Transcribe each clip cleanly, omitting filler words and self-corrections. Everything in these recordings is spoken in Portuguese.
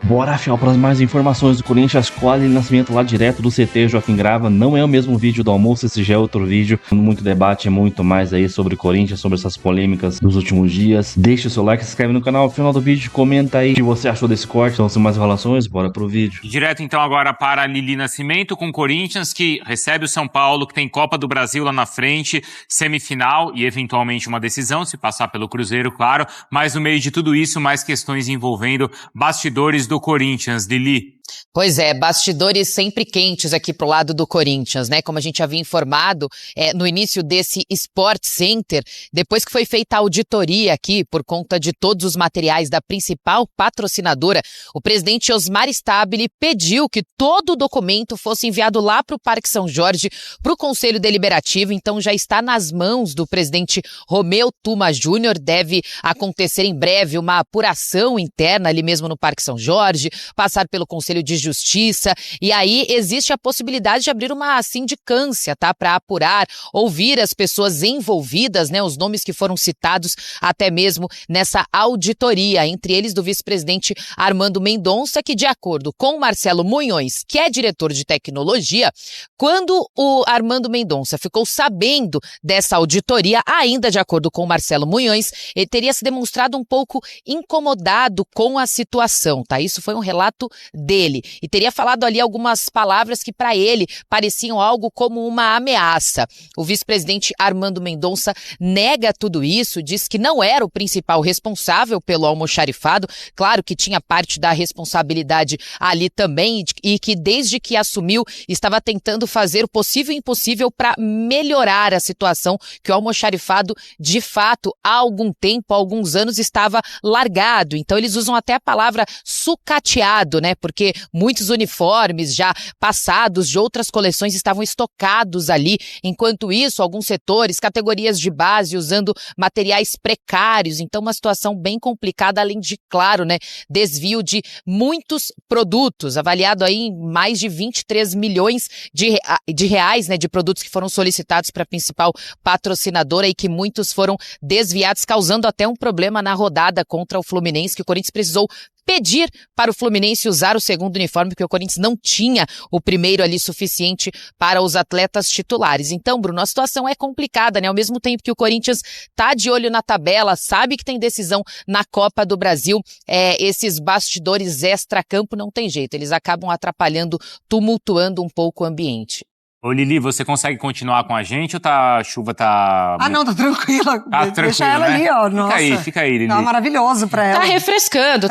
Bora, afiar para mais informações do Corinthians. Colhe Nascimento lá direto do CT Joaquim Grava. Não é o mesmo vídeo do almoço, esse já é outro vídeo. Muito debate, muito mais aí sobre o Corinthians, sobre essas polêmicas dos últimos dias. Deixa o seu like, se inscreve no canal. No final do vídeo, comenta aí o que você achou desse corte. Então, sem mais enrolações, bora pro vídeo. Direto então agora para Lili Nascimento com o Corinthians, que recebe o São Paulo, que tem Copa do Brasil lá na frente, semifinal e eventualmente uma decisão, se passar pelo Cruzeiro, claro. Mas no meio de tudo isso, mais questões envolvendo bastidores do Corinthians. Lili. Pois é, bastidores sempre quentes aqui pro lado do Corinthians, né? Como a gente havia informado no início desse Sport Center, depois que foi feita a auditoria aqui por conta de todos os materiais da principal patrocinadora, o presidente Osmar Stabile pediu que todo o documento fosse enviado lá para o Parque São Jorge, para o Conselho Deliberativo. Então já está nas mãos do presidente Romeu Tuma Júnior. Deve acontecer em breve uma apuração interna ali mesmo no Parque São Jorge, passar pelo Conselho de Justiça, e aí existe a possibilidade de abrir uma sindicância, tá? Para apurar, ouvir as pessoas envolvidas, né? Os nomes que foram citados até mesmo nessa auditoria, entre eles do vice-presidente Armando Mendonça, que de acordo com Marcelo Munhoz, que é diretor de tecnologia, quando o Armando Mendonça ficou sabendo dessa auditoria, ainda de acordo com Marcelo Munhoz, ele teria se demonstrado um pouco incomodado com a situação, tá? Isso foi um relato dele. E teria falado ali algumas palavras que para ele pareciam algo como uma ameaça. O vice-presidente Armando Mendonça nega tudo isso, diz que não era o principal responsável pelo almoxarifado, claro que tinha parte da responsabilidade ali também, e que desde que assumiu estava tentando fazer o possível e impossível para melhorar a situação, que o almoxarifado de fato há algum tempo, há alguns anos estava largado. Então eles usam até a palavra sucateado, né? Porque muitos uniformes já passados de outras coleções estavam estocados ali. Enquanto isso, alguns setores, categorias de base usando materiais precários. Então, uma situação bem complicada, além de, claro, né, desvio de muitos produtos, avaliado aí em mais de 23 milhões de reais, né, de produtos que foram solicitados para a principal patrocinadora e que muitos foram desviados, causando até um problema na rodada contra o Fluminense, que o Corinthians precisou pedir para o Fluminense usar o segundo uniforme, porque o Corinthians não tinha o primeiro ali suficiente para os atletas titulares. Então, Bruno, a situação é complicada, né? Ao mesmo tempo que o Corinthians tá de olho na tabela, sabe que tem decisão na Copa do Brasil, esses bastidores extra-campo não tem jeito, eles acabam atrapalhando, tumultuando um pouco o ambiente. Ô Lili, você consegue continuar com a gente ou a chuva tá... Não, tá tranquila. Tá Deixa tranquilo, ela né? ali, ó. Nossa. Fica aí, Lili. Tá maravilhoso pra ela. Tá refrescando,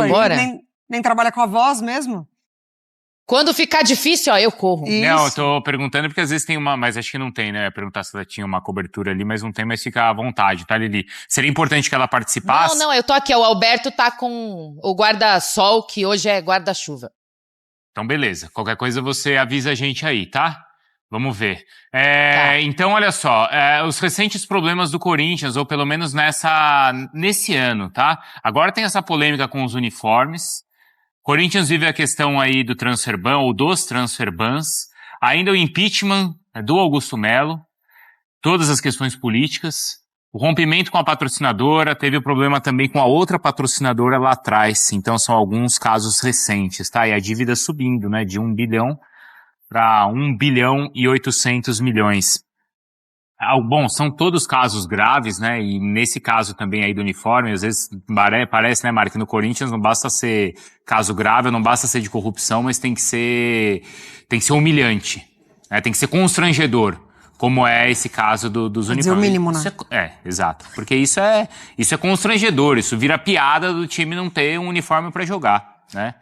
bora. Nem trabalha com a voz mesmo? Quando ficar difícil, ó, eu corro. Isso. Não, eu tô perguntando porque às vezes tem uma, mas acho que não tem, né? Eu ia perguntar se ela tinha uma cobertura ali, mas não tem, mas fica à vontade, tá, Lili? Seria importante que ela participasse? Não, eu tô aqui, ó, o Alberto tá com o guarda-sol, que hoje é guarda-chuva. Então, beleza. Qualquer coisa você avisa a gente aí, tá? Vamos ver. Tá. Então, olha só. Os recentes problemas do Corinthians, ou pelo menos nesse ano, tá? Agora tem essa polêmica com os uniformes. Corinthians vive a questão aí do transfer ban, ou dos transfer bans. Ainda o impeachment do Augusto Melo. Todas as questões políticas. O rompimento com a patrocinadora, teve o problema também com a outra patrocinadora lá atrás. Então são alguns casos recentes, tá? E a dívida subindo, né? De 1 bilhão para 1 bilhão e 800 milhões. Bom, são todos casos graves, né? E nesse caso também aí do uniforme, às vezes parece, né, Mário, que no Corinthians não basta ser caso grave, não basta ser de corrupção, mas tem que ser humilhante, né? Tem que ser constrangedor. Como é esse caso dos uniformes. Dizer o mínimo, né? Exato. Porque isso é constrangedor, isso vira piada do time não ter um uniforme para jogar, né?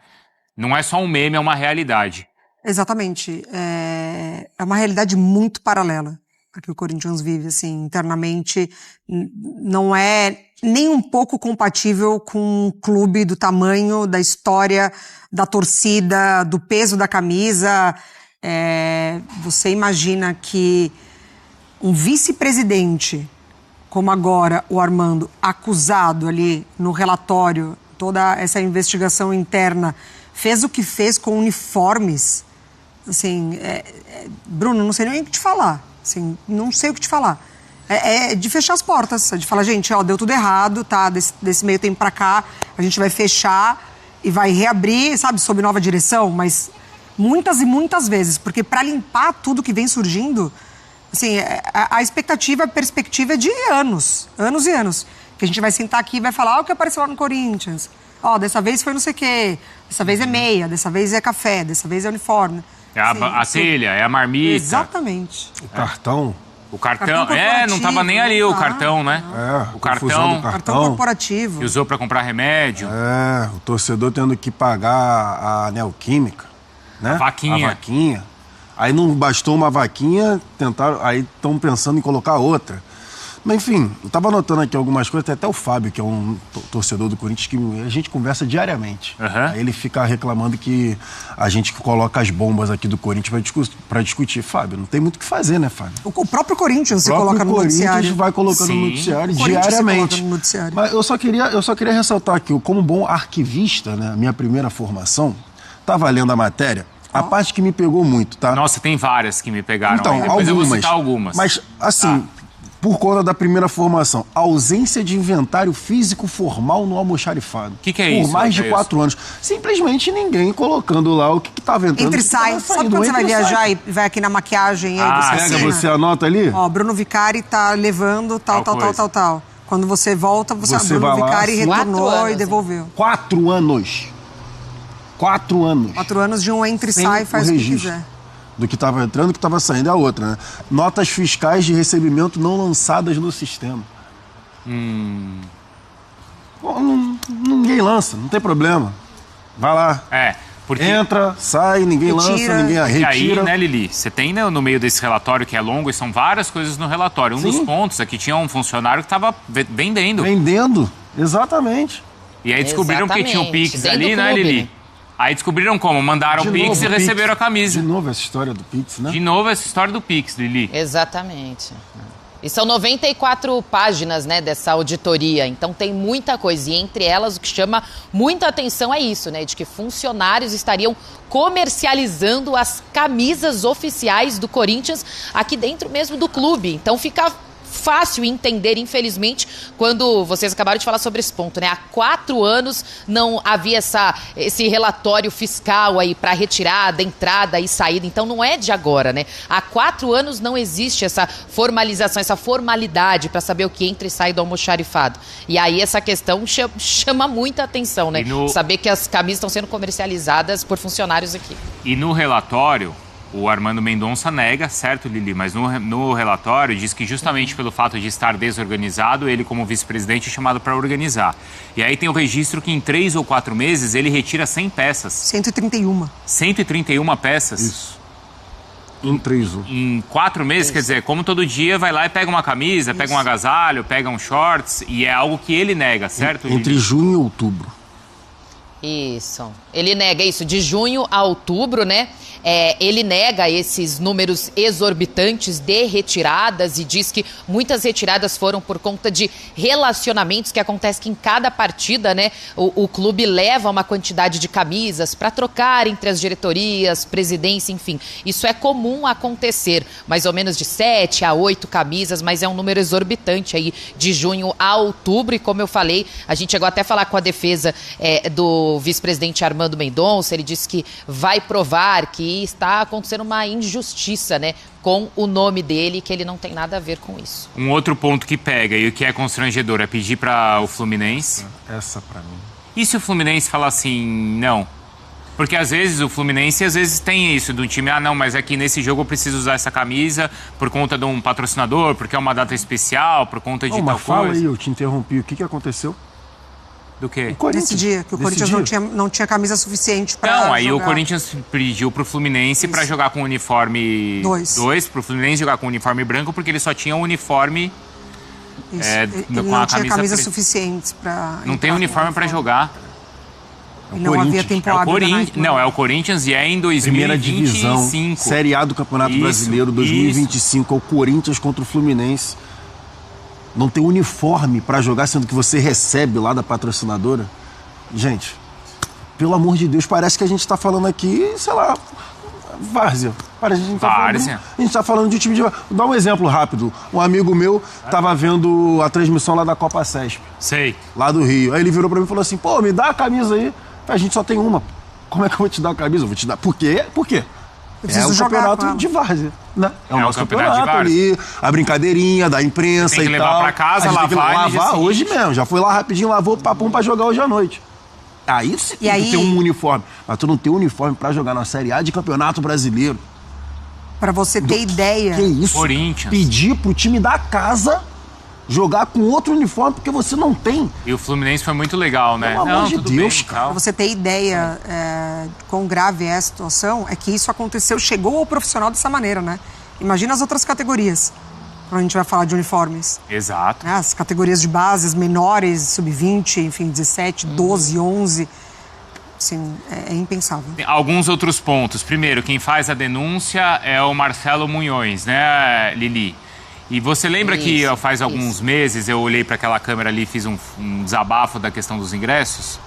Não é só um meme, é uma realidade. Exatamente. É uma realidade muito paralela a que o Corinthians vive, assim, internamente. Não é nem um pouco compatível com um clube do tamanho, da história, da torcida, do peso da camisa. Você imagina que um vice-presidente, como agora o Armando, acusado ali no relatório, toda essa investigação interna, fez o que fez com uniformes, assim, Bruno, não sei nem o que te falar, assim, não sei o que te falar. É de fechar as portas, é de falar, gente, ó, deu tudo errado, tá, desse meio tempo pra cá, a gente vai fechar e vai reabrir, sabe, sob nova direção, mas muitas e muitas vezes, porque para limpar tudo que vem surgindo, assim, a expectativa, a perspectiva é de anos e anos, que a gente vai sentar aqui e vai falar, o que apareceu lá no Corinthians, dessa vez foi não sei o quê, dessa vez é meia, dessa vez é café, dessa vez é uniforme. É a telha, é a marmita. Exatamente. O cartão. O cartão não tava nem ali o cartão, né? O cartão corporativo. Que usou para comprar remédio. O torcedor tendo que pagar a Neoquímica, né? A vaquinha. Aí não bastou uma vaquinha, aí estão pensando em colocar outra. Mas enfim, eu tava anotando aqui algumas coisas, tem até o Fábio, que é um torcedor do Corinthians, que a gente conversa diariamente. Aí ele fica reclamando que a gente coloca as bombas aqui do Corinthians pra discutir. Fábio, não tem muito o que fazer, né, Fábio? O próprio Corinthians se coloca no noticiário. O Corinthians vai colocando no noticiário diariamente. Mas eu só queria ressaltar aqui, como bom arquivista, né, minha primeira formação, tava lendo a matéria, a parte que me pegou muito, tá? Nossa, tem várias que me pegaram. Então, depois eu vou citar algumas. Mas, assim... Por conta da primeira formação, ausência de inventário físico formal no almoxarifado. O que é isso? Por mais de 4 anos. Simplesmente ninguém colocando lá o que estava entrando. Entra e sai. Sabe quando você vai viajar e vai aqui na maquiagem? Você anota ali? Bruno Vicari tá levando tal. Quando você volta, Bruno Vicari retornou e devolveu. 4 anos. 4 anos. 4 anos de um entra e sai, faz o que quiser. Do que estava entrando e que estava saindo é a outra, né? Notas fiscais de recebimento não lançadas no sistema. Ninguém lança, não tem problema. Vai lá. Porque... Entra, sai, ninguém lança, ninguém retira. E aí, né, Lili, você tem, né, no meio desse relatório que é longo, e são várias coisas no relatório. Um dos pontos é que tinha um funcionário que estava vendendo. Vendendo, exatamente. E aí descobriram que tinha um Pix ali, né, Lili? Aí descobriram como? Mandaram o Pix e receberam a camisa. De novo essa história do Pix, né? De novo essa história do Pix, Lili. Exatamente. E são 94 páginas, né, dessa auditoria, então tem muita coisa. E entre elas, o que chama muita atenção é isso, né, de que funcionários estariam comercializando as camisas oficiais do Corinthians aqui dentro mesmo do clube. Então fica fácil entender, infelizmente, quando vocês acabaram de falar sobre esse ponto, né? Há 4 anos não havia esse relatório fiscal aí para retirada, entrada e saída, então não é de agora, né? Há 4 anos não existe essa formalização, essa formalidade para saber o que entra e sai do almoxarifado. E aí essa questão chama muita atenção, né? Saber que as camisas estão sendo comercializadas por funcionários aqui. E no relatório, o Armando Mendonça nega, certo, Lili? Mas no relatório diz que justamente pelo fato de estar desorganizado, ele como vice-presidente é chamado para organizar. E aí tem o registro que em 3 ou 4 meses ele retira 100 peças. 131. 131 peças? Isso. Em 3 Em 4 meses, quer dizer, como todo dia vai lá e pega uma camisa, pega um agasalho, pega um shorts, e é algo que ele nega, certo, Lili? Entre junho e outubro. Isso. Ele nega isso de junho a outubro, né? Ele nega esses números exorbitantes de retiradas e diz que muitas retiradas foram por conta de relacionamentos que acontecem que em cada partida, né? O clube leva uma quantidade de camisas para trocar entre as diretorias, presidência, enfim. Isso é comum acontecer, mais ou menos de 7 a 8 camisas, mas é um número exorbitante aí de junho a outubro. E como eu falei, a gente chegou até a falar com a defesa do vice-presidente Armando Mendonça. Ele disse que vai provar que está acontecendo uma injustiça, né, com o nome dele, que ele não tem nada a ver com isso. Um outro ponto que pega e o que é constrangedor é pedir para o Fluminense. Essa para mim. E se o Fluminense falar assim, não? Porque às vezes o Fluminense tem isso do time, não, mas aqui nesse jogo eu preciso usar essa camisa por conta de um patrocinador, porque é uma data especial, por conta de tal coisa. Fala aí, eu te interrompi, o que aconteceu? Do quê? Nesse dia, que o Corinthians não tinha camisa suficiente para jogar. Não, aí o Corinthians pediu pro Fluminense para jogar com o uniforme 2, pro Fluminense jogar com o uniforme branco, porque ele só tinha um uniforme ele com não a tinha camisa camisa suficiente para... Não tem uniforme para jogar. E não havia tempo hábil. Não, é o Corinthians e é em 2025. Primeira divisão, Série A do Campeonato Brasileiro 2025, é o Corinthians contra o Fluminense. Não tem uniforme para jogar, sendo que você recebe lá da patrocinadora. Gente, pelo amor de Deus, parece que a gente tá falando aqui, sei lá, várzea. Parece que a gente tá falando de um time de... Dá um exemplo rápido. Um amigo meu tava vendo a transmissão lá da Copa Sesp. Sei. Lá do Rio. Aí ele virou pra mim e falou assim, pô, me dá a camisa aí. A gente só tem uma. Como é que eu vou te dar a camisa? Eu vou te dar. Por quê? Por quê? É o campeonato de várzea, né? É o nosso campeonato ali, a brincadeirinha da imprensa e tal. Tem que levar pra casa, lavar hoje mesmo. Já foi lá rapidinho, lavou o papum pra jogar hoje à noite. Aí sim, tu tem um uniforme. Mas tu não tem um uniforme pra jogar na Série A de Campeonato Brasileiro. Pra você ter ideia. Que isso? Corinthians. Pedir pro time da casa jogar com outro uniforme porque você não tem. E o Fluminense foi muito legal, né? Pelo amor de Deus, cara. Pra você ter ideia quão grave é a situação, é que isso aconteceu, chegou ao profissional dessa maneira, né? Imagina as outras categorias, quando a gente vai falar de uniformes. Exato. As categorias de base, as menores, sub-20, enfim, 17, 12, 11... Assim, é impensável. Tem alguns outros pontos. Primeiro, quem faz a denúncia é o Marcelo Munhoz, né, Lili? E você lembra que faz alguns meses eu olhei para aquela câmera ali e fiz um desabafo da questão dos ingressos?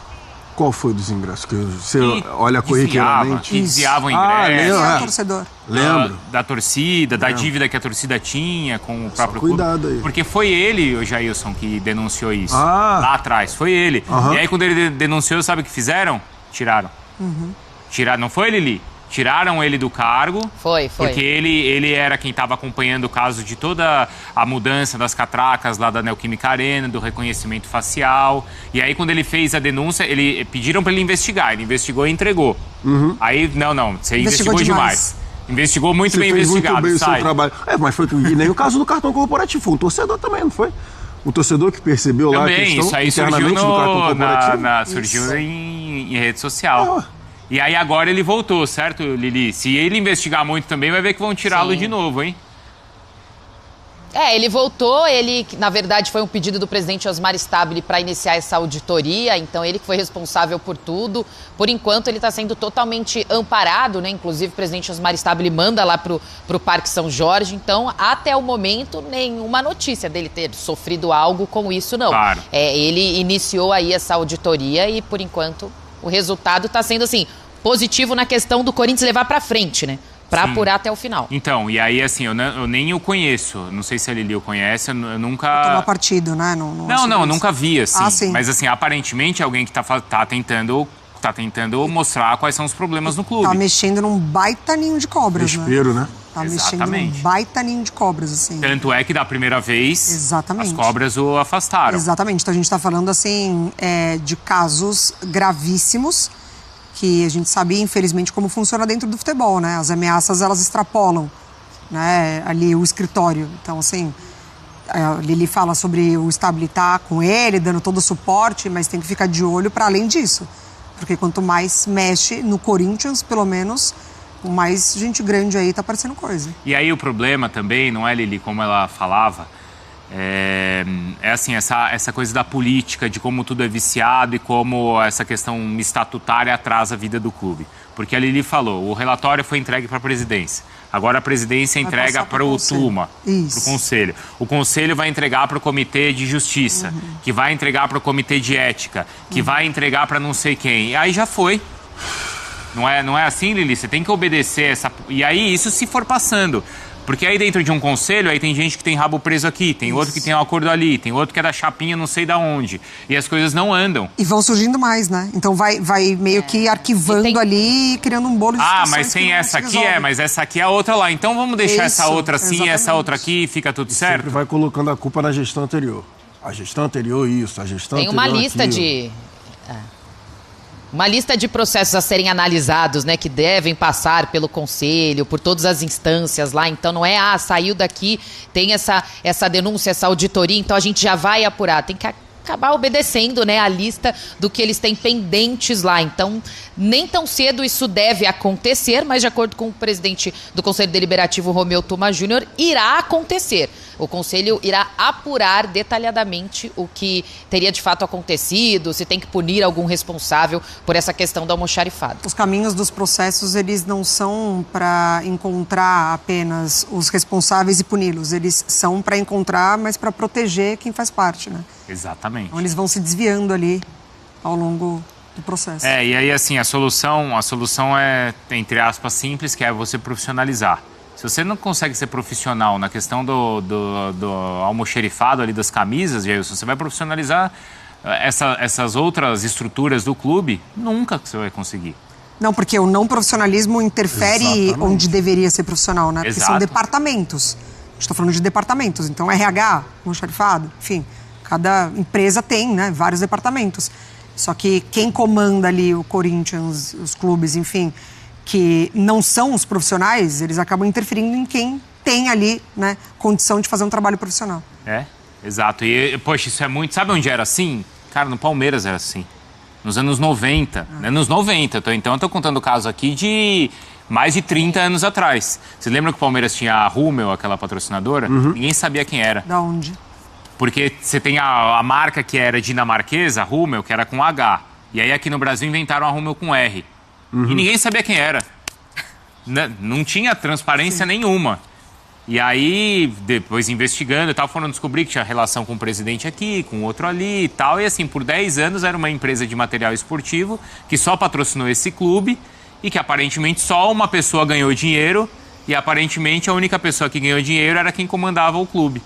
Qual foi dos ingressos? Que você olha corriqueiramente? Que desviavam ingressos. Lembro. Torcedor. Lembro. Da torcida, da dívida que a torcida tinha com o próprio clube. Cuidado aí. Porque foi ele, o Jailson, que denunciou isso. Lá atrás, foi ele. E aí quando ele denunciou, sabe o que fizeram? Tiraram. Tiraram, não foi, Lili? Tiraram ele do cargo. Foi. Porque ele era quem estava acompanhando o caso de toda a mudança das catracas lá da Neoquímica Arena, do reconhecimento facial. E aí, quando ele fez a denúncia, pediram para ele investigar. Ele investigou e entregou. Aí, não, você investigou demais. Investigou muito bem investigado. Muito bem o seu trabalho. Mas foi que nem o caso do cartão corporativo. Foi um torcedor também, não foi? Um torcedor que percebeu lá a questão isso aí internamente do cartão corporativo. Surgiu em rede social. E aí agora ele voltou, certo, Lili? Se ele investigar muito também, vai ver que vão tirá-lo de novo, hein? Ele voltou, na verdade, foi um pedido do presidente Osmar Stabile para iniciar essa auditoria, então ele que foi responsável por tudo. Por enquanto, ele está sendo totalmente amparado, né? Inclusive, o presidente Osmar Stabile manda lá pro Parque São Jorge, então, até o momento, nenhuma notícia dele ter sofrido algo com isso, não. Claro. Ele iniciou aí essa auditoria e, por enquanto, o resultado está sendo, assim, positivo na questão do Corinthians levar para frente, né? Para apurar até o final. Então, e aí, assim, eu nem o conheço. Não sei se a Lili o conhece, eu nunca... Tomar partido, né? Não, nunca vi, assim. Sim. Mas, assim, aparentemente, alguém que tá tentando mostrar quais são os problemas no clube. Tá mexendo num baita ninho de cobras, Desespero, né? Tá mexendo num baita ninho de cobras, assim. Tanto é que da primeira vez, as cobras o afastaram. Exatamente. Então a gente tá falando, assim, de casos gravíssimos que a gente sabe, infelizmente, como funciona dentro do futebol, né? As ameaças, elas extrapolam, né? Ali o escritório. Então, assim, a Lili fala sobre o Stabile estar com ele, dando todo o suporte, mas tem que ficar de olho para além disso. Porque quanto mais mexe no Corinthians, pelo menos, mais gente grande aí tá aparecendo coisa. E aí o problema também, não é, Lili, como ela falava, é assim, essa coisa da política, de como tudo é viciado e como essa questão estatutária atrasa a vida do clube. Porque a Lili falou, o relatório foi entregue para a presidência. Agora a presidência entrega para o Tuma, para o conselho. O conselho vai entregar para o comitê de justiça, que vai entregar para o comitê de ética, que vai entregar para não sei quem. E aí já foi. Não é assim, Lili? Você tem que obedecer essa... E aí isso se for passando. Porque aí dentro de um conselho, aí tem gente que tem rabo preso aqui, tem outro que tem um acordo ali, tem outro que é da chapinha não sei da onde. E as coisas não andam. E vão surgindo mais, né? Então vai meio que arquivando ali e criando um bolo de situações. Mas sem essa aqui mas essa aqui é a outra lá. Então vamos deixar essa outra assim e essa outra aqui e fica tudo certo? Sempre vai colocando a culpa na gestão anterior. A gestão anterior isso, a gestão anterior tem uma lista aquilo. Uma lista de processos a serem analisados, né, que devem passar pelo conselho, por todas as instâncias lá. Então não é, saiu daqui, tem essa denúncia, essa auditoria, então a gente já vai apurar. Tem que acabar obedecendo, né, a lista do que eles têm pendentes lá. Então, nem tão cedo isso deve acontecer, mas de acordo com o presidente do Conselho Deliberativo, Romeu Tuma Júnior, irá acontecer. O Conselho irá apurar detalhadamente o que teria de fato acontecido, se tem que punir algum responsável por essa questão do almoxarifado. Os caminhos dos processos, eles não são para encontrar apenas os responsáveis e puni-los. Eles são para encontrar, mas para proteger quem faz parte, né? Exatamente. Então eles vão se desviando ali ao longo do processo. E aí assim, a solução é, entre aspas, simples, que é você profissionalizar. Se você não consegue ser profissional na questão do almoxerifado ali das camisas, Jailson, você vai profissionalizar essas outras estruturas do clube, nunca que você vai conseguir. Não, porque o não profissionalismo interfere Exatamente. onde deveria ser profissional, né? Porque Exato. são departamentos. A gente está falando de departamentos. Então, RH, almoxarifado, enfim, cada empresa tem, né, vários departamentos. Só que quem comanda ali o Corinthians, os clubes, enfim, que não são os profissionais, eles acabam interferindo em quem tem ali, né, condição de fazer um trabalho profissional. Exato. E, poxa, isso é muito... Sabe onde era assim? Cara, no Palmeiras era assim. Nos anos 90. Né? Nos 90. Então, eu tô contando o caso aqui de mais de 30 anos atrás. Você lembra que o Palmeiras tinha a Rummel, aquela patrocinadora? Ninguém sabia quem era. Da onde? Porque você tem a marca que era dinamarquesa, a Rummel, que era com H. E aí aqui no Brasil inventaram a Rummel com R. E ninguém sabia quem era. Não tinha transparência nenhuma. E aí, depois investigando e tal, foram descobrir que tinha relação com um presidente aqui, com outro ali e tal. E assim, por 10 anos era uma empresa de material esportivo que só patrocinou esse clube e que aparentemente só uma pessoa ganhou dinheiro e aparentemente a única pessoa que ganhou dinheiro era quem comandava o clube.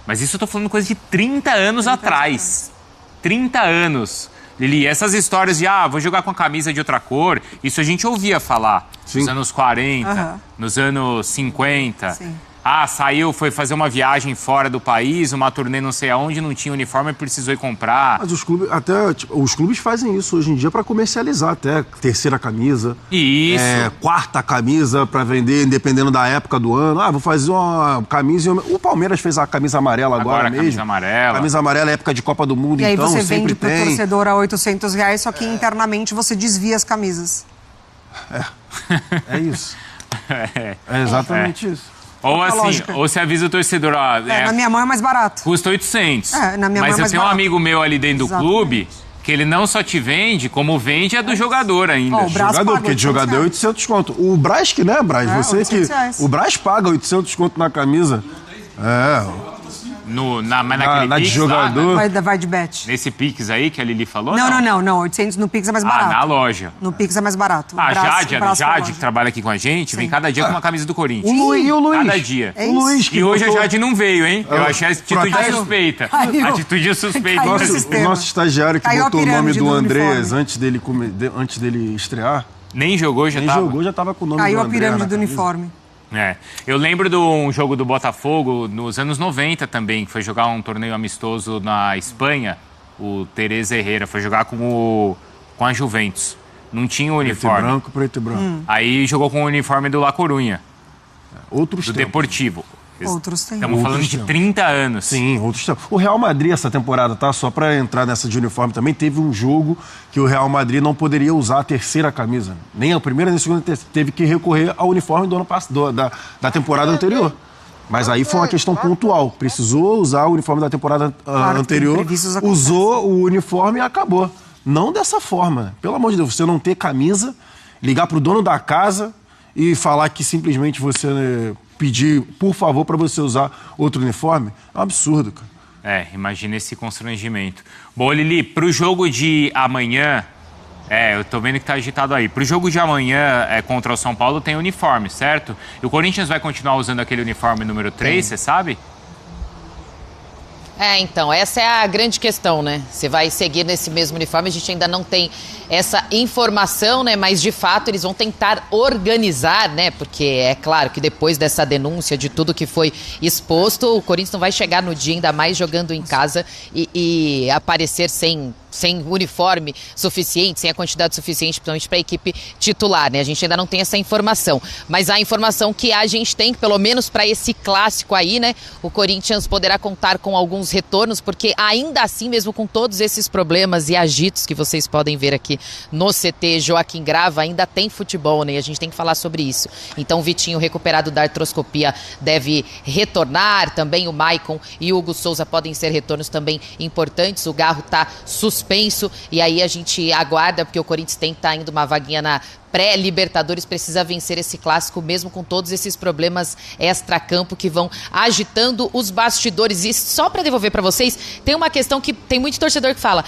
Mas isso eu tô falando coisa de 30 anos atrás. 30 anos. Lili, essas histórias de, vou jogar com a camisa de outra cor, isso a gente ouvia falar. Sim. Nos anos 40, nos anos 50. Sim. Saiu, foi fazer uma viagem fora do país, uma turnê não sei aonde, não tinha uniforme, precisou ir comprar. Mas os clubes fazem isso hoje em dia para comercializar até terceira camisa. Isso. Quarta camisa para vender, dependendo da época do ano. Vou fazer uma camisa... O Palmeiras fez a camisa amarela agora mesmo. Camisa amarela. Camisa amarela é época de Copa do Mundo, e aí então você sempre vende pro torcedor a R$800, só que internamente você desvia as camisas. É isso. É exatamente isso. Ou assim, ou você avisa o torcedor, na minha mão é mais barato. Custa 800. Na minha mão é mas mais eu tenho um amigo meu ali dentro do clube que ele não só te vende, como vende é do jogador ainda. O Brás jogador, paga porque de jogador é 800 conto. O Brás que, né, Brás? Você que... O Brás paga 800 conto na camisa. Mas naquele na de Pix jogador. lá, Vai de bet. nesse Pix aí que a Lili falou? Não. 800 no Pix é mais barato. Na loja. No Pix é mais barato. A Jade, que trabalha aqui com a gente, vem cada dia com uma camisa do Corinthians. E o Luiz? Cada dia. O Luiz que hoje botou... a Jade não veio, hein? Eu achei a atitude suspeita. Atitude suspeita. O nosso estagiário que botou o nome do Andrés antes dele estrear. Nem jogou, já tava com o nome do Andrés. Caiu a pirâmide do uniforme. Eu lembro de um jogo do Botafogo nos anos 90 também, que foi jogar um torneio amistoso na Espanha. O Teresa Herrera foi jogar com a Juventus. Não tinha o uniforme. Preto e branco. Aí jogou com o uniforme do La Coruña. Outros do tempos. Deportivo. Outros tempos. Estamos falando de 30 anos. Sim, outros tempos. O Real Madrid essa temporada, tá? Só pra entrar nessa de uniforme também, teve um jogo que o Real Madrid não poderia usar a terceira camisa. Nem a primeira, nem a segunda, teve que recorrer ao uniforme do ano passado, da temporada anterior. Mas aí foi uma questão pontual. Precisou usar o uniforme da temporada anterior, usou o uniforme e acabou. Não dessa forma. Pelo amor de Deus, você não ter camisa, ligar pro dono da casa e falar que simplesmente você... pedir, por favor, para você usar outro uniforme, é um absurdo, cara. Imagina esse constrangimento. Bom, Lili, pro jogo de amanhã, eu tô vendo que tá agitado aí. Pro jogo de amanhã contra o São Paulo tem uniforme, certo? E o Corinthians vai continuar usando aquele uniforme número 3, você sabe? Então, essa é a grande questão, né? Você vai seguir nesse mesmo uniforme, a gente ainda não tem essa informação, né? Mas, de fato, eles vão tentar organizar, né? Porque é claro que depois dessa denúncia de tudo que foi exposto, o Corinthians não vai chegar no dia, ainda mais jogando em casa e aparecer sem uniforme suficiente, sem a quantidade suficiente, principalmente para a equipe titular, né? A gente ainda não tem essa informação. Mas a informação que a gente tem, pelo menos para esse clássico aí, né? O Corinthians poderá contar com alguns retornos, porque ainda assim, mesmo com todos esses problemas e agitos que vocês podem ver aqui no CT Joaquim Grava, ainda tem futebol, né? E a gente tem que falar sobre isso. Então o Vitinho, recuperado da artroscopia, deve retornar. Também o Maicon e o Hugo Souza podem ser retornos também importantes. O Garro tá suspenso e aí a gente aguarda, porque o Corinthians tenta ainda uma vaguinha na pré-Libertadores, precisa vencer esse clássico mesmo com todos esses problemas extra-campo que vão agitando os bastidores. E só para devolver para vocês, tem uma questão que tem muito torcedor que fala: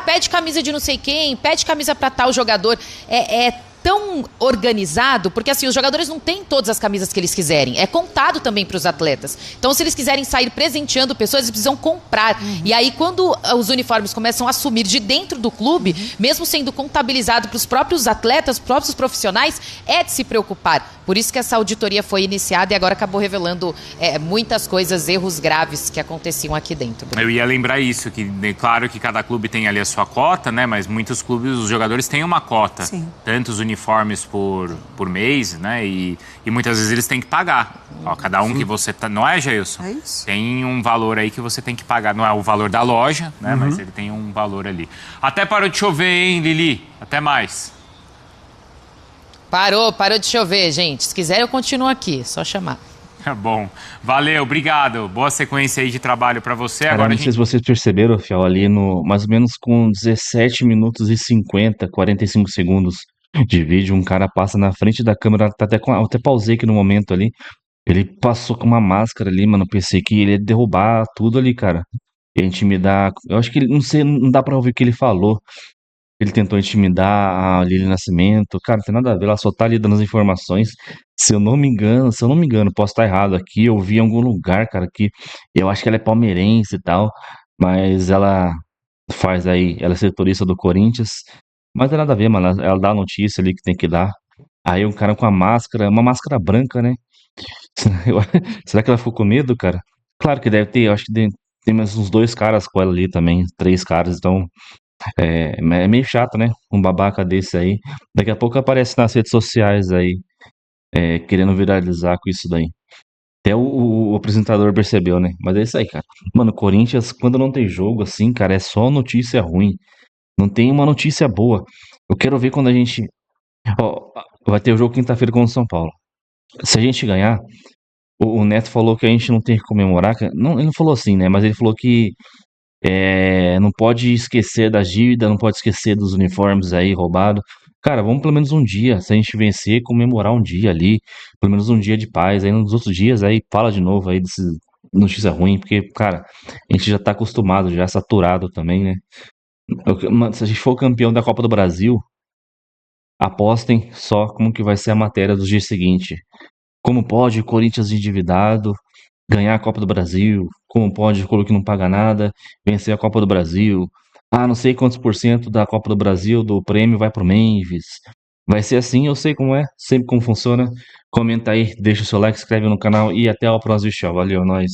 pede camisa de não sei quem, pede camisa para tal jogador. tão organizado, porque assim, os jogadores não têm todas as camisas que eles quiserem, é contado também para os atletas. Então, se eles quiserem sair presenteando pessoas, eles precisam comprar. E aí, quando os uniformes começam a sumir de dentro do clube, mesmo sendo contabilizado para os próprios atletas, próprios profissionais, é de se preocupar. Por isso que essa auditoria foi iniciada e agora acabou revelando muitas coisas, erros graves que aconteciam aqui dentro. Eu ia lembrar isso, que claro que cada clube tem ali a sua cota, né? Mas muitos clubes, os jogadores têm uma cota. Sim. Tantos uniformes por mês, né? E muitas vezes eles têm que pagar. Ó, cada um que você tá... Não é, Jailson? É isso. Tem um valor aí que você tem que pagar. Não é o valor da loja, né? Mas ele tem um valor ali. Até parou de chover, hein, Lili? Até mais. Parou de chover, gente. Se quiser, eu continuo aqui, só chamar. Bom, valeu, obrigado. Boa sequência aí de trabalho pra você. Cara, Agora não sei se vocês perceberam, Fiel, ali no mais ou menos com 17 minutos e 45 segundos de vídeo, um cara passa na frente da câmera, tá até pausei aqui no momento ali, ele passou com uma máscara ali, mano, pensei que ele ia derrubar tudo ali, cara, ia intimidar, eu acho que ele, não sei, não dá pra ouvir o que ele falou, ele tentou intimidar a Lili Nascimento, cara, não tem nada a ver, ela só tá ali dando as informações, se eu não me engano, posso estar errado aqui, eu vi em algum lugar, cara, que eu acho que ela é palmeirense e tal, mas ela ela é setorista do Corinthians, mas não tem nada a ver, mano, ela dá a notícia ali que tem que dar, aí um cara com a máscara, uma máscara branca, né, Eu- será que ela ficou com medo, cara? Claro que deve ter, eu acho que tem mais uns 2 caras com ela ali também, 3 caras, então é meio chato, né? Um babaca desse aí. Daqui a pouco aparece nas redes sociais aí, querendo viralizar com isso daí. Até o apresentador percebeu, né? Mas é isso aí, cara. Mano, o Corinthians, quando não tem jogo assim, cara, é só notícia ruim. Não tem uma notícia boa. Eu quero ver quando a gente. Ó, vai ter o jogo quinta-feira contra o São Paulo. Se a gente ganhar, o Neto falou que a gente não tem que comemorar. Não, ele não falou assim, né? Mas ele falou que não pode esquecer das dívidas, não pode esquecer dos uniformes aí roubados. Cara, vamos pelo menos um dia, se a gente vencer, comemorar um dia ali, pelo menos um dia de paz. Aí nos outros dias aí fala de novo aí desse notícia ruim, porque, cara, a gente já tá acostumado, já saturado também, né? Mano, se a gente for campeão da Copa do Brasil, apostem só como que vai ser a matéria dos dias seguintes. Como pode o Corinthians endividado ganhar a Copa do Brasil? Como pode o Colo que não paga nada vencer a Copa do Brasil? Ah, não sei quantos por cento da Copa do Brasil, do prêmio, vai pro Memphis. Vai ser assim, eu sei como é, sempre como funciona. Comenta aí, deixa o seu like, inscreve no canal e até o próximo show. Valeu, nós.